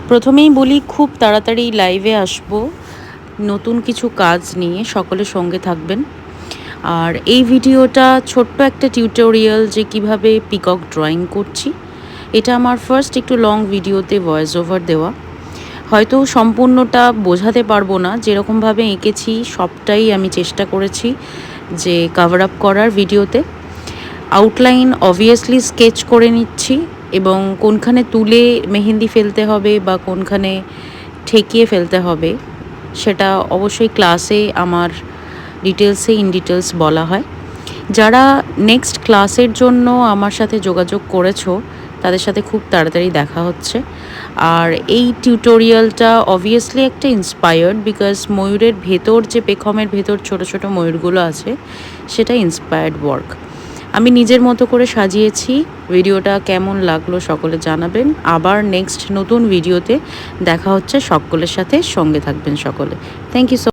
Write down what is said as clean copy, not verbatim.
প্রথমেই বলি খুব তাড়াতাড়ি লাইভে আসব নতুন কিছু কাজ নিয়ে, সকলের সঙ্গে থাকবেন। আর এই ভিডিওটা ছোট্ট একটা টিউটোরিয়াল যে কিভাবে পিকক ড্রয়িং করছি, এটা আমার ফার্স্ট একটু লং ভিডিওতে ভয়েস ওভার দেওয়া। হয়তো সম্পূর্ণটা বোঝাতে পারবো না, যেরকমভাবে এঁকেছি সবটাই আমি চেষ্টা করেছি যে কভার আপ করার ভিডিওতে। আউটলাইন অবভিয়াসলি স্কেচ করে নিচ্ছি, এবং কোনখানে তুলে মেহেন্দি ফেলতে হবে বা কোনখানে ঠেকিয়ে ফেলতে হবে সেটা অবশ্যই ক্লাসে আমার ইন ডিটেলস বলা হয়। যারা নেক্সট ক্লাসের জন্য আমার সাথে যোগাযোগ করেছো তাদের সাথে খুব তাড়াতাড়ি দেখা হচ্ছে। আর এই টিউটোরিয়ালটা অবভিয়াসলি একটা ইন্সপায়ার্ড, বিকজ ময়ূরের ভেতর যে পেখমের ভেতর ছোট ছোট ময়ূরগুলো আছে সেটা ইন্সপায়ার্ড ওয়ার্ক। আমি নিজের মতো করে সাজিয়েছি। ভিডিওটা কেমন লাগলো সকলে জানাবেন। আবার নেক্সট নতুন ভিডিওতে দেখা হচ্ছে সকলের সাথে, সঙ্গে থাকবেন সকলে। Thank you so